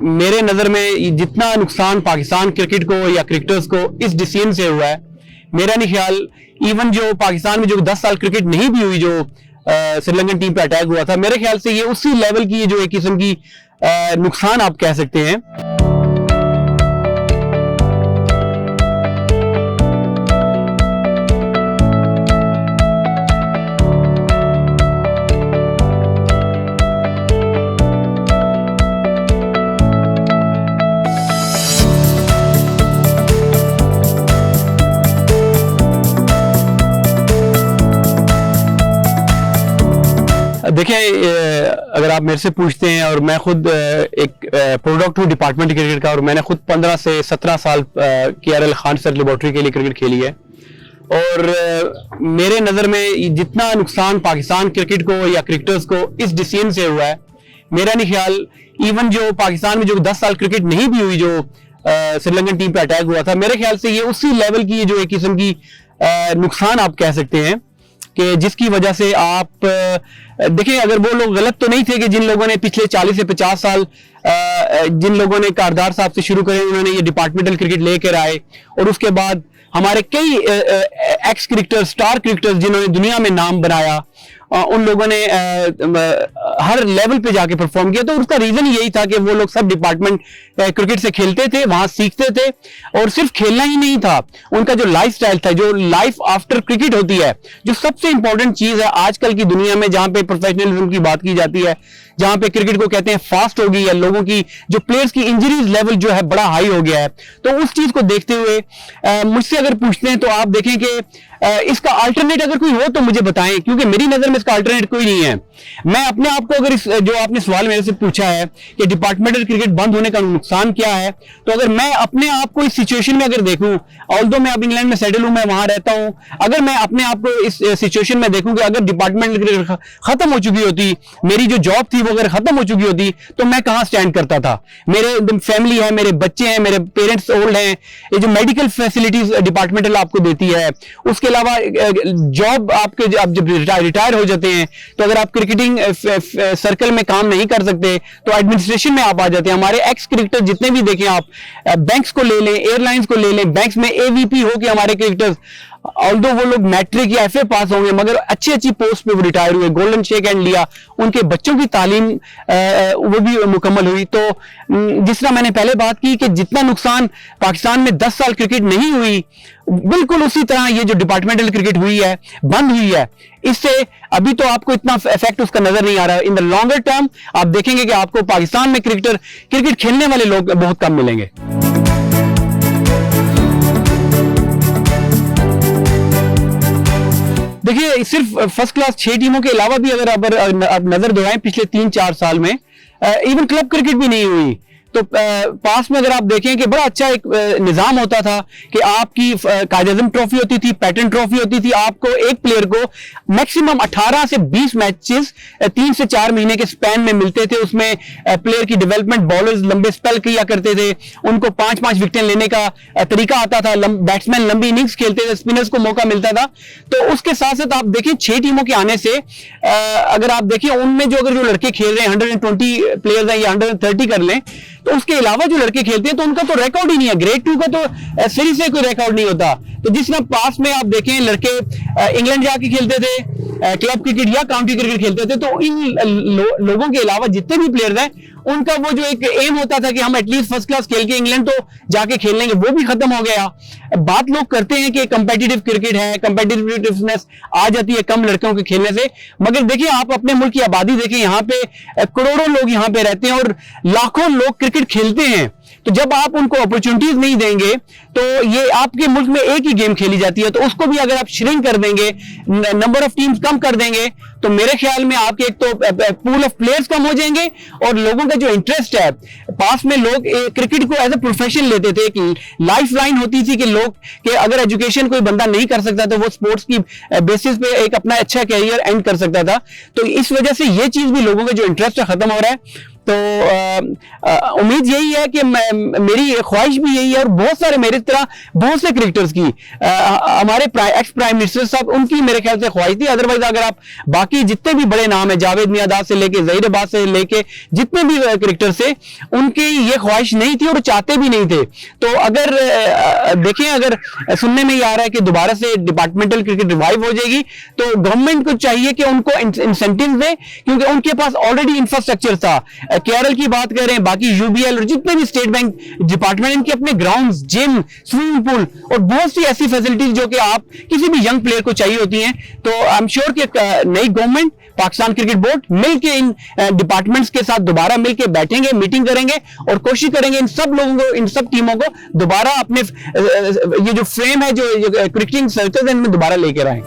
मेरे नज़र में जितना नुकसान पाकिस्तान क्रिकेट को या क्रिकेटर्स को इस डिसीजन से हुआ है, मेरा नहीं ख्याल इवन जो पाकिस्तान में जो 10 साल क्रिकेट नहीं भी हुई, जो श्रीलंकन टीम पे अटैक हुआ था, मेरे ख्याल से ये उसी लेवल की जो एक किस्म की नुकसान आप कह सकते हैं। देखिए, अगर आप मेरे से पूछते हैं, और मैं खुद एक प्रोडक्ट हूँ डिपार्टमेंट क्रिकेट का, और मैंने खुद 15 से 17 साल KRL खान सर लेबोरेटरी के लिए क्रिकेट खेली है, और मेरे नज़र में जितना नुकसान पाकिस्तान क्रिकेट को या क्रिकेटर्स को इस डिसीजन से हुआ है, मेरा नहीं ख्याल इवन जो पाकिस्तान में जो 10 साल क्रिकेट नहीं भी हुई, जो श्रीलंकन टीम पे अटैक हुआ था, मेरे ख्याल से ये उसी लेवल की जो एक किस्म की नुकसान आप कह सकते हैं कि जिसकी वजह से आप देखिए, अगर वो लोग गलत तो नहीं थे कि जिन लोगों ने पिछले 40 से 50 साल जिन लोगों ने कारदार साहब से शुरू करे, उन्होंने ये डिपार्टमेंटल क्रिकेट लेकर आए, और उसके बाद हमारे कई एक्स क्रिकेटर्स, स्टार क्रिकेटर्स जिन्होंने दुनिया में नाम बनाया, उन लोगों ने हर लेवल पे जाके परफॉर्म किया। तो उसका रीजन यही था कि वो लोग सब डिपार्टमेंट क्रिकेट से खेलते थे, वहां सीखते थे, और सिर्फ खेलना ही नहीं था, उनका जो लाइफ स्टाइल था, जो लाइफ आफ्टर क्रिकेट होती है, जो सबसे इंपॉर्टेंट चीज है आजकल की दुनिया में, जहां पे प्रोफेशनलिज्म की बात की जाती है, जहां पे क्रिकेट को कहते हैं फास्ट हो गई है, लोगों की जो प्लेयर्स की इंजरीज लेवल जो है बड़ा हाई हो गया है। तो उस चीज को देखते हुए मुझसे अगर पूछते हैं तो आप देखें कि इसका अल्टरनेट अगर कोई हो तो मुझे बताएं, क्योंकि मेरी नजर में इसका अल्टरनेट कोई नहीं है। मैं अपने आप को, अगर जो आपने सवाल मेरे से पूछा है कि डिपार्टमेंटल क्रिकेट बंद होने का नुकसान क्या है, तो अगर मैं अपने आप को इस सिचुएशन में अगर देखूं, ऑल्दो मैं अब इंग्लैंड में सेटल हूं, मैं वहां रहता हूं, अगर मैं अपने आप को इस सिचुएशन में देखूं कि अगर डिपार्टमेंटल क्रिकेट खत्म हो चुकी होती, मेरी जो जॉब थी वो अगर खत्म हो चुकी होती, तो मैं कहां स्टैंड करता था। मेरे फैमिली है, मेरे बच्चे हैं, मेरे पेरेंट्स ओल्ड हैं, ये जो मेडिकल फैसिलिटीज डिपार्टमेंटल आपको देती है, उसके अलावा जॉब आपके आप जब रिटायर हो जाते हैं, तो अगर आप क्रिकेटिंग सर्कल में काम नहीं कर सकते तो एडमिनिस्ट्रेशन में आप आ जाते हैं। हमारे एक्स क्रिकेटर जितने भी देखें आप, बैंक्स को ले लें, एयरलाइंस को ले लें, बैंक्स में AVP हो के हमारे क्रिकेटर्स, ऑल्दो वो लोग मैट्रिक या FA पास होंगे, मगर अच्छी अच्छी पोस्ट पे वो रिटायर हुए, गोल्डन शेक हैंड लिया, उनके बच्चों की तालीम वो भी मुकम्मल हुई। तो जिस तरह मैंने पहले बात की कि जितना नुकसान पाकिस्तान में 10 साल क्रिकेट नहीं हुई, बिल्कुल उसी तरह ये जो डिपार्टमेंटल क्रिकेट हुई है, बंद हुई है, इससे अभी तो आपको इतना इफेक्ट उसका नजर नहीं आ रहा है। इन द लॉन्गर टर्म आप देखेंगे कि आपको पाकिस्तान में क्रिकेट खेलने वाले लोग बहुत कम मिलेंगे। देखिए, सिर्फ फर्स्ट क्लास 6 टीमों के अलावा भी अगर आप नजर दौड़ाएं पिछले 3-4 साल में, इवन क्लब क्रिकेट भी नहीं हुई। तो पास में अगर आप देखें कि बड़ा अच्छा एक निजाम होता था कि आपकी कायद-ए-आज़म ट्रॉफी होती थी, पैटर्न ट्रॉफी होती थी, आपको एक प्लेयर को मैक्सिमम 18 से 20 मैचेस 3 से 4 महीने के स्पैन में मिलते थे। उसमें प्लेयर की डेवलपमेंट, बॉलर्स लंबे स्पेल किया करते थे, उनको 5-5 विकेटें लेने का तरीका आता था, बैट्समैन लंबी इनिंग्स खेलते थे, स्पिनर्स को मौका मिलता था। तो उसके साथ साथ आप देखें 6 टीमों के आने से अगर आप देखें उनमें जो लड़के खेल रहे हैं, 120 प्लेयर्स हैं या 130 कर लें, तो उसके अलावा जो लड़के खेलते हैं तो उनका तो रिकॉर्ड ही नहीं है। ग्रेड 2 का तो सीरीज से कोई रिकॉर्ड नहीं होता। तो जिस तरह पास में आप देखें लड़के इंग्लैंड जाके खेलते थे, क्लब क्रिकेट या काउंटी क्रिकेट खेलते थे, तो इन लोगों के अलावा जितने भी प्लेयर्स हैं उनका वो जो एक एम होता था कि हम एटलीस्ट फर्स्ट क्लास खेल के इंग्लैंड तो जाके खेल लेंगे, वो भी खत्म हो गया। बात लोग करते हैं कि कंपेटिटिव क्रिकेट है, कंपेटिटिवनेस आ जाती है कम लड़कों के खेलने से, मगर देखिए आप अपने मुल्क की आबादी देखें, यहाँ पे करोड़ों लोग यहाँ पे रहते हैं और लाखों लोग क्रिकेट खेलते हैं। तो जब आप उनको अपॉर्चुनिटीज नहीं देंगे तो ये आपके मुल्क में एक ही गेम खेली जाती है, तो उसको भी अगर आप श्रिंक कर देंगे, नंबर ऑफ टीम्स कम कर देंगे, तो मेरे ख्याल में आपके एक तो पूल ऑफ प्लेयर्स कम हो जाएंगे और लोगों का जो इंटरेस्ट है, पास में लोग क्रिकेट को एज ए प्रोफेशन लेते थे, एक लाइफ लाइन होती थी कि लोग कि अगर एजुकेशन कोई बंदा नहीं कर सकता तो वो स्पोर्ट्स की बेसिस पे एक अपना अच्छा कैरियर एंड कर सकता था। तो इस वजह से ये चीज भी लोगों का जो इंटरेस्ट है खत्म हो रहा है। तो उम्मीद यही है कि मेरी ख्वाहिश भी यही है, और बहुत सारे मेरे तरह बहुत से क्रिकेटर्स की, हमारे एक्स प्राइम मिनिस्टर साहब, उनकी मेरे ख्याल से ख्वाहिश थी। अदरवाइज अगर आप बाकी जितने भी बड़े नाम है, जावेद मियादाद से लेके ज़हीर अब्बास से लेके जितने भी क्रिकेटर से, उनकी ये ख्वाहिश नहीं थी और चाहते भी नहीं थे। तो अगर देखें, अगर सुनने में ये आ रहा है कि दोबारा से डिपार्टमेंटल क्रिकेट रिवाइव हो जाएगी, तो गवर्नमेंट को चाहिए कि उनको इंसेंटिव दे, क्योंकि उनके पास ऑलरेडी इंफ्रास्ट्रक्चर था। केरल की बात करें, बाकी यूबीएल और जितने भी स्टेट बैंक डिपार्टमेंट, इनके अपने ग्राउंड्स, जिम, स्विमिंग पूल और बहुत सी ऐसी फैसिलिटीज जो कि आप किसी भी यंग प्लेयर को चाहिए होती हैं। तो आई एम श्योर कि नई गवर्नमेंट, पाकिस्तान क्रिकेट बोर्ड मिलके इन डिपार्टमेंट्स के साथ दोबारा मिलके बैठेंगे, मीटिंग करेंगे और कोशिश करेंगे इन सब लोगों को, इन सब टीमों को दोबारा अपने ये जो फ्रेम है, जो क्रिकेटिंग सर्कल है, इनमें दोबारा लेकर आए।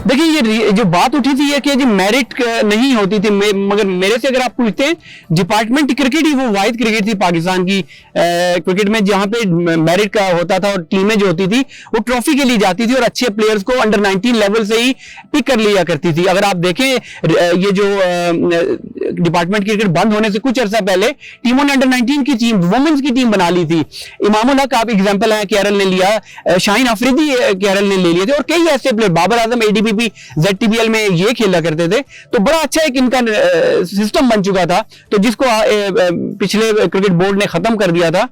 देखिए, ये जो बात उठी थी, ये कि जी मेरिट नहीं होती थी, मगर मेरे से अगर आप पूछते हैं, डिपार्टमेंट क्रिकेट ही वो वाहिद क्रिकेट थी पाकिस्तान की क्रिकेट में जहां पे मेरिट का होता था, और टीमें जो होती थी वो ट्रॉफी के लिए जाती थी और अच्छे प्लेयर्स को अंडर 19 लेवल से ही पिक कर लिया करती थी। अगर आप देखें, ये जो डिपार्टमेंट क्रिकेट बंद होने से कुछ अर्सा पहले टीमों ने अंडर 19 की टीम, वुमेन्स की टीम बना ली थी। इमामुल हक आप एग्जाम्पल है, केरल ने लिया, शाहीन अफरीदी केरल ने ले लिए थे, और कई ऐसे प्लेयर, बाबर आजम एडीपीपी ZTBL में ये खेला करते थे। तो बड़ा अच्छा एक इनका सिस्टम बन चुका था, तो जिसको पिछले क्रिकेट बोर्ड ने खत्म कर दिया था।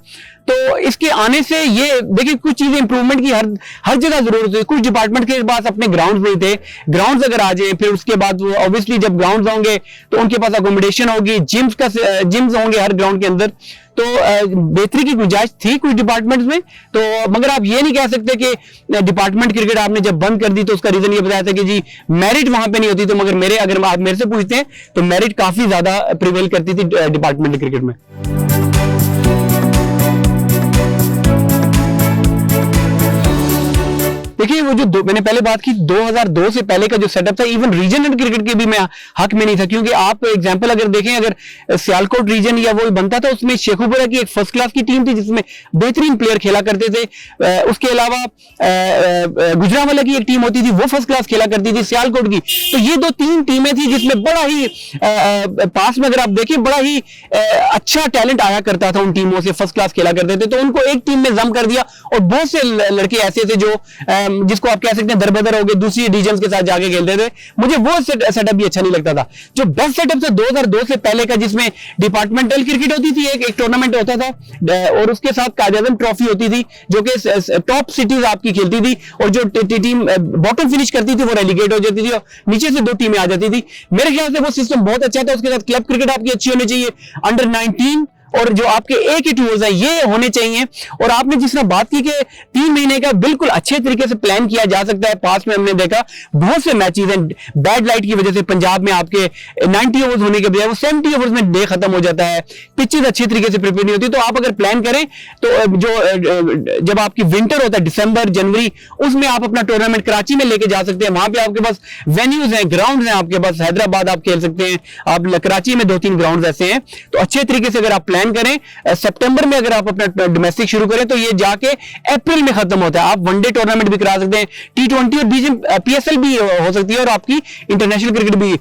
तो इसके आने से ये देखिए, कुछ चीजें इंप्रूवमेंट की हर जगह जरूरत है। कुछ डिपार्टमेंट के पास अपने ग्राउंड नहीं थे, ग्राउंड्स अगर आ जाए, फिर उसके बाद वो ऑब्वियसली जब ग्राउंड्स होंगे तो उनके पास अकोमोडेशन होगी, जिम्स होंगे हर ग्राउंड के अंदर, तो बेहतरी की गुंजाइश थी कुछ डिपार्टमेंट्स में। तो मगर आप ये नहीं कह सकते कि डिपार्टमेंट क्रिकेट आपने जब बंद कर दी तो उसका रीजन ये बताया था कि जी मेरिट वहां पे नहीं होती। तो मगर अगर आप मेरे से पूछते हैं तो मेरिट काफी ज्यादा प्रिवेल करती थी डिपार्टमेंट क्रिकेट में। देखिए, वो जो मैंने पहले बात की, 2002 से पहले का जो सेटअप था, इवन रीजनल क्रिकेट के भी मैं हक में नहीं था, क्योंकि आप एग्जांपल अगर देखें, अगर सियालकोट रीजन या वो बनता था, उसमें शेखुपुरा की एक फर्स्ट क्लास की टीम थी जिसमें बेहतरीन प्लेयर खेला करते थे। उसके अलावा गुजरांवाला की एक टीम होती थी, वो फर्स्ट क्लास खेला करती थी सियालकोट की। तो ये 2-3 टीमें थी जिसमें बड़ा ही पास में अगर आप देखें, बड़ा ही अच्छा टैलेंट आया करता था, उन टीमों से फर्स्ट क्लास खेला करते थे। तो उनको एक टीम में जम कर दिया, और बहुत से लड़के ऐसे थे जो जिसको आप कह सकते हैं दरबदर हो गए, दूसरी डिवीजन के साथ जाके खेलते थे। मुझे वो सेटअप भी अच्छा नहीं लगता था। जो बेस्ट सेटअप था 2002 से पहले का, जिसमें डिपार्टमेंटल क्रिकेट होती थी, एक टूर्नामेंट होता था, और उसके साथ कायद-ए-आज़म ट्रॉफी होती थी, जो कि टॉप सिटीज आपकी खेलती थी, और जो टीम बॉटम फिनिश करती थी वो रेलीगेट हो जाती थी, और नीचे से 2 टीमें आ जाती थी। मेरे ख्याल से वो सिस्टम बहुत अच्छा था। उसके साथ क्लब क्रिकेट आपकी अच्छी होनी चाहिए, अंडर 19 और जो आपके एक ही टूर्स है ये होने चाहिए। और आपने जिस तरह बात की कि 3 महीने का बिल्कुल अच्छे तरीके से प्लान किया जा सकता है। पास में हमने देखा बहुत से मैचेस हैं, बैड लाइट की वजह से पंजाब में आपके 90 ओवर्स होने के बजाय वो 70 ओवर्स में डे खत्म हो जाता है, पिचेस अच्छी तरीके से प्रिपेयर नहीं होती। तो आप अगर प्लान करें तो जो जब आपकी विंटर होता है दिसंबर जनवरी, उसमें आप अपना टूर्नामेंट कराची में लेके जा सकते हैं। वहां पे आपके पास वेन्यूज हैं, ग्राउंड हैं आपके पास, हैदराबाद आप खेल सकते हैं, आप कराची में 2-3 ग्राउंड ऐसे हैं। तो अच्छे तरीके से अगर आप प्लान करें, सितंबर में अगर आप अपना डोमेस्टिक शुरू करें तो ये जाके अप्रैल में खत्म होता है। आप वनडे टूर्नामेंट भी करा सकते हैं, T20 और PSL भी हो सकती है, और आपकी इंटरनेशनल क्रिकेट भी।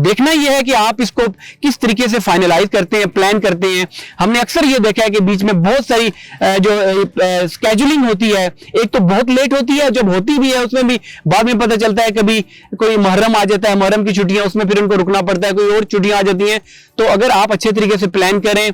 देखना यह है कि आप इसको किस तरीके से फाइनलाइज करते हैं, प्लान करते हैं। हमने अक्सर ये देखा है कि बीच में बहुत सारी जो स्केड्यूलिंग होती है, एक तो बहुत लेट होती है, जब होती भी है उसमें भी बाद में पता चलता है, कभी कोई मुहर्रम आ जाता है, मुहर्रम की छुट्टियां, उसमें फिर उनको रुकना पड़ता है, कोई और छुट्टियां आ जाती हैं। तो अगर आप अच्छे तरीके से प्लान करें,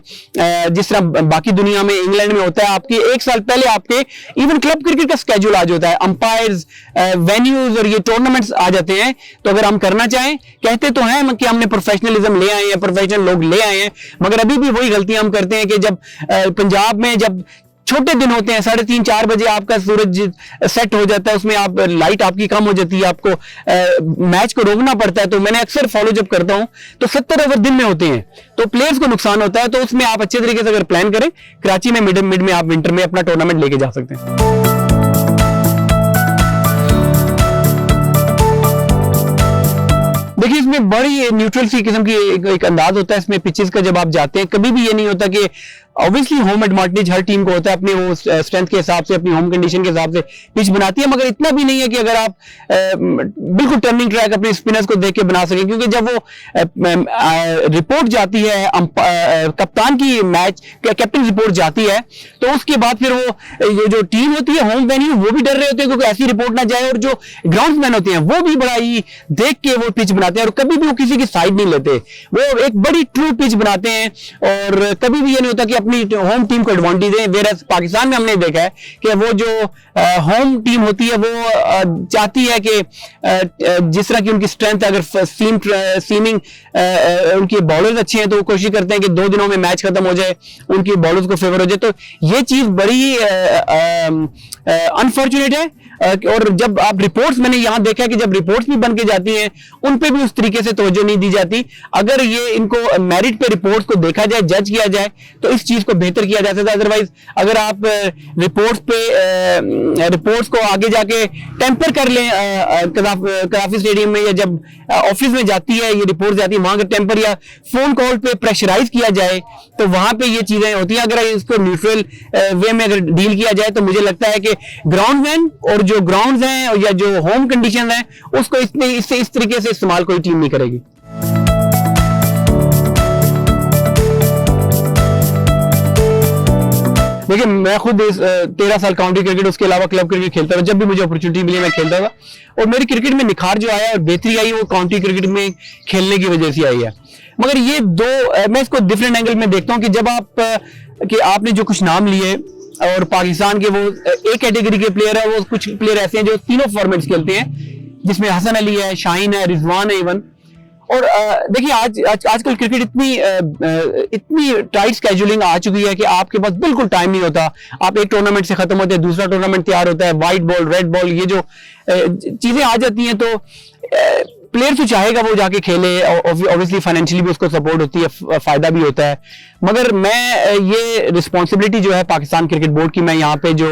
जिस तरह बाकी दुनिया में, इंग्लैंड में होता है, आपके 1 साल पहले आपके इवन क्लब क्रिकेट का स्केड्यूल आ जाता है, अंपायर्स, वेन्यूज और ये टूर्नामेंट्स आ जाते हैं। तो अगर हम करना चाहें, कहते तो हैं कि हमने प्रोफेशनलिज्म ले आए हैं, प्रोफेशनल लोग ले आए हैं, मगर अभी भी वही गलतियां हम करते हैं कि जब पंजाब में जब छोटे दिन होते हैं, 3:30-4 बजे आपका सूरज सेट हो जाता है, उसमें आप लाइट आपकी कम हो जाती है, आपको मैच को रोकना पड़ता है। तो मैंने अक्सर फॉलो जब करता हूं तो 70 ओवर दिन में होते हैं, तो प्लेयर्स को नुकसान होता है। तो उसमें आप अच्छे तरीके से अगर प्लान करें, कराची में मिड में आप विंटर में अपना टूर्नामेंट लेके जा सकते हैं। देखिए, इसमें बड़ी न्यूट्रल सी किस्म की एक अंदाज होता है इसमें पिचेस का। जब आप जाते हैं, कभी भी ये नहीं होता कि ऑब्वियसली होम एडवांटेज हर टीम को होता है, अपने वो स्ट्रेंथ के हिसाब से, अपनी होम कंडीशन के हिसाब से पिच बनाती है, मगर इतना भी नहीं है कि अगर आप बिल्कुल टर्निंग ट्रैक अपने स्पिनर्स को देख के बना सके, क्योंकि जब वो रिपोर्ट जाती है कप्तान की मैच कैप्टन रिपोर्ट जाती है, तो उसके बाद फिर वो जो टीम होती है होम वेन्यू वो भी डर रहे होते हैं क्योंकि ऐसी रिपोर्ट ना जाए, और जो ग्राउंड्समैन होते हैं वो भी बड़ा ही देख के वो पिच बनाते हैं और कभी भी वो किसी की साइड नहीं लेते, वो एक बड़ी ट्रू पिच बनाते हैं और कभी भी ये नहीं होता कि अपनी होम टीम को एडवांटेज दें। वेरएज़ पाकिस्तान में हमने देखा है कि वो जो होम टीम होती है वो चाहती है कि जिस तरह की उनकी स्ट्रेंथ, अगर सीमिंग उनके बॉलर्स अच्छे हैं तो वो कोशिश करते हैं कि 2 दिनों में मैच खत्म हो जाए, उनकी बॉलर्स को फेवर हो जाए। तो ये चीज बड़ी अनफॉर्चुनेट है। और जब आप रिपोर्ट्स, मैंने यहां देखा है कि जब रिपोर्ट्स भी बन के जाती हैं उन पे भी उस तरीके से तवज्जो नहीं दी जाती। अगर ये इनको मेरिट पे रिपोर्ट्स को देखा जाए, जज किया जाए, तो इस चीज को बेहतर किया जा सकता है। अदरवाइज अगर आप रिपोर्ट्स को आगे जाके टेम्पर कर लें कदाफी स्टेडियम में, या जब ऑफिस में जाती है ये रिपोर्ट जाती है, वहां अगर टेम्पर या फोन कॉल पे प्रेशराइज किया जाए तो वहां पे ये चीजें होती हैं। अगर इसको न्यूट्रल वे में अगर डील किया जाए तो मुझे लगता है कि ग्राउंडमैन और जो ग्राउंड्स हैं या जो होम कंडीशन है उसको इस तरीके से इस्तेमाल कोई टीम नहीं करेगी। देखिए, मैं खुद 13 साल काउंटी क्रिकेट, उसके अलावा क्लब क्रिकेट खेलता था। जब भी मुझे अपॉर्चुनिटी मिली मैं खेलता था, और मेरी क्रिकेट में निखार जो आया और बेहतरी आई वो काउंटी क्रिकेट में खेलने की वजह से आई है। मगर ये मैं इसको डिफरेंट एंगल में देखता हूँ कि जब आपने जो कुछ नाम लिए और पाकिस्तान के वो एक कैटेगरी के प्लेयर है, वो कुछ प्लेयर ऐसे हैं जो तीनों फॉर्मेट्स खेलते हैं, जिसमें हसन अली है, शाहीन है, रिजवान है इवन। और देखिए आजकल क्रिकेट इतनी टाइट स्केड्यूलिंग आ चुकी है कि आपके पास बिल्कुल टाइम नहीं होता। आप एक टूर्नामेंट से खत्म होते हैं, दूसरा टूर्नामेंट तैयार होता है, व्हाइट बॉल, रेड बॉल, ये जो चीजें आ जाती हैं, तो प्लेयर तो चाहेगा वो जाके खेले, ऑब्वियसली फाइनेंशियली भी उसको सपोर्ट होती है, फायदा भी होता है। मगर मैं ये रिस्पॉन्सिबिलिटी जो है पाकिस्तान क्रिकेट बोर्ड की, मैं यहाँ पे जो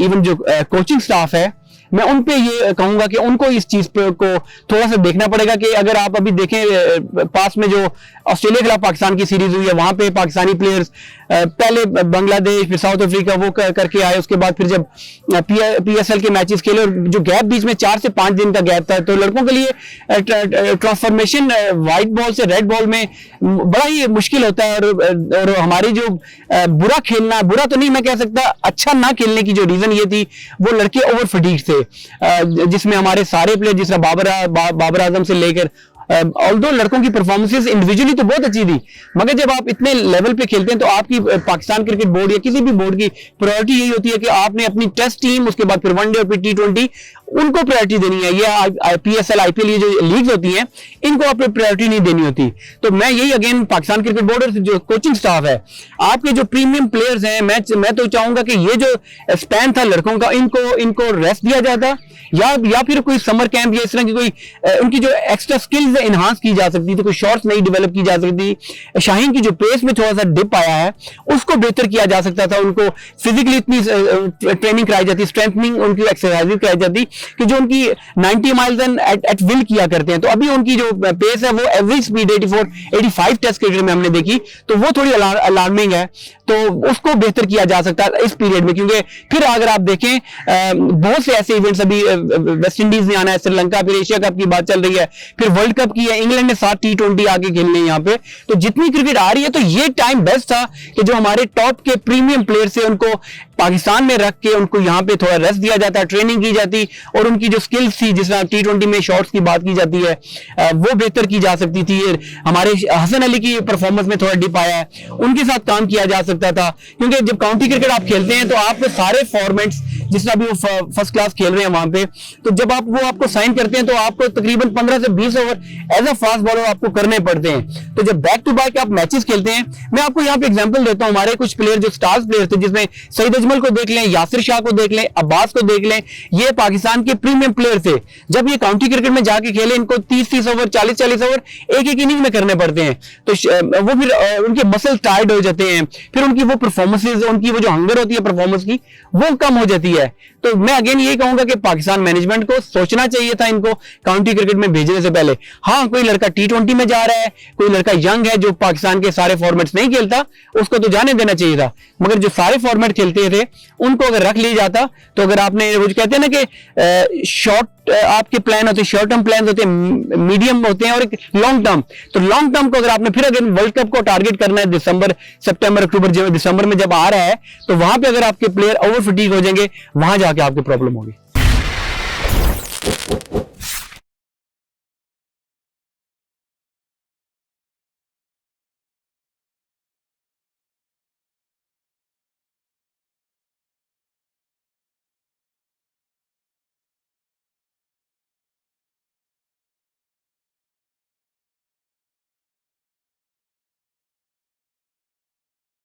इवन जो कोचिंग स्टाफ है, मैं उन पे ये कहूंगा कि उनको इस चीज पे को थोड़ा सा देखना पड़ेगा कि अगर आप अभी देखें पास में जो ऑस्ट्रेलिया के खिलाफ पाकिस्तान की सीरीज हुई है, वहां पे पाकिस्तानी प्लेयर्स पहले बांग्लादेश फिर साउथ अफ्रीका वो करके आए, उसके बाद फिर जब PSL के मैचेस खेले और जो गैप बीच में 4 से 5 दिन का गैप था, तो लड़कों के लिए ट्रांसफॉर्मेशन व्हाइट बॉल से रेड बॉल में बड़ा ही मुश्किल होता है। और हमारी जो बुरा खेलना, बुरा तो नहीं मैं कह सकता, अच्छा ना खेलने की जो रीजन ये थी, वो लड़के ओवर फटीग थे, जिसमें हमारे सारे प्लेयर जिस तरह बाबर आजम से लेकर ऑल्दो लड़कों की परफॉर्मेंसेस इंडिविजुअली तो बहुत अच्छी थी, मगर जब आप इतने लेवल पे खेलते हैं तो आपकी पाकिस्तान क्रिकेट बोर्ड या किसी भी बोर्ड की प्रायोरिटी यही होती है कि आपने अपनी टेस्ट टीम, उसके बाद फिर वनडे और फिर T20 उनको प्रायोरिटी देनी है। ये PSL IPL ये जो लीग्स होती हैं इनको आपने प्रायोरिटी नहीं देनी होती। तो मैं यही अगेन पाकिस्तान क्रिकेट बोर्ड और जो कोचिंग स्टाफ है, आपके जो प्रीमियम प्लेयर्स हैं, मैं तो चाहूंगा कि ये जो स्पैन था लड़कों का, इनको रेस्ट दिया जाता, या फिर कोई समर कैंप या इस तरह की कोई उनकी जो एक्स्ट्रा स्किल्स इनहांस की जा सकती थी, कोई शॉट्स नहीं डेवलप की जा सकती। शाहीन की जो पेस में थोड़ा सा डिप आया है उसको बेहतर किया जा सकता था, उनको फिजिकली इतनी ट्रेनिंग कराई जाती, स्ट्रेंथनिंग उनकी एक्सरसाइज कराई जाती कि जो उनकी 90 माइल्स एट विल किया करते हैं। तो अभी उनकी जो पेस है वो एवरेज स्पीड 85 टेस्ट क्रिकेट में हमने देखी, तो वो थोड़ी अलार्मिंग है, तो उसको बेहतर किया जा सकता है इस पीरियड में। क्योंकि फिर अगर आप देखें बहुत से ऐसे इवेंट्स, अभी वेस्ट इंडीज ने आना है, श्रीलंका, फिर एशिया कप की बात चल रही है, फिर वर्ल्ड कप की है, इंग्लैंड ने 7 T20 आके खेलने यहाँ पे, तो जितनी क्रिकेट आ रही है तो ये टाइम बेस्ट था कि जो हमारे टॉप के प्रीमियम प्लेयर से उनको पाकिस्तान में रख के उनको यहाँ पे थोड़ा रेस्ट दिया जाता, ट्रेनिंग की जाती, और उनकी जो स्किल्स थी, जिस तरह T20 में शॉट्स की बात की जाती है, वो बेहतर की जा सकती थी। हमारे हसन अली की परफॉर्मेंस में थोड़ा डिप आया है, उनके साथ काम किया जा सकता था। क्योंकि जब काउंटी क्रिकेट आप खेलते हैं तो आप सारे फॉर्मेट्स जिस तरह भी वो फर्स्ट क्लास खेल रहे हैं वहां पे, तो जब आप वो आपको साइन करते हैं तो आपको तकरीबन 15 से 20 over as a fast bowler आपको करने पड़ते हैं। तो जब बैक टू बैक आप मैचेस खेलते हैं, मैं आपको यहाँ पे एग्जांपल देता हूँ, हमारे कुछ प्लेयर जो स्टार्स प्लेयर थे, जिसमें सईद अजमल को देख लें, यासिर शाह को देख लें, अब्बास को देख लें, ये पाकिस्तान के प्रीमियम प्लेयर थे। जब ये काउंटी क्रिकेट में जाके खेले, इनको 30-30 ओवर, 40-40 ओवर एक एक इनिंग में करने पड़ते हैं, तो वो फिर उनके मसल टायर्ड हो जाते हैं, फिर उनकी वो परफॉर्मेंसेज, उनकी वो जो हंगर होती है परफॉर्मेंस की, वो कम हो जाती है। तो मैं अगेन ये कहूंगा कि पाकिस्तान मैनेजमेंट को सोचना चाहिए था इनको काउंटी क्रिकेट में भेजने से पहले। हाँ, कोई लड़का T20 में जा रहा है, कोई लड़का यंग है जो पाकिस्तान के सारे फॉर्मेट्स नहीं खेलता, उसको तो जाने देना चाहिए था, मगर जो सारे फॉर्मेट खेलते थे उनको अगर रख लिया जाता, तो अगर आपने वो कहते हैं ना कि शॉर्ट आपके प्लान होते हैं, शॉर्ट टर्म प्लान होते हैं, मीडियम होते हैं और एक लॉन्ग टर्म, तो लॉन्ग टर्म को अगर आपने फिर अगर वर्ल्ड कप को टारगेट करना है दिसंबर, सितंबर, अक्टूबर, दिसंबर में जब आ रहा है, तो वहां पे अगर आपके प्लेयर ओवर फटीग हो जाएंगे, वहां जाके आपकी प्रॉब्लम होगी।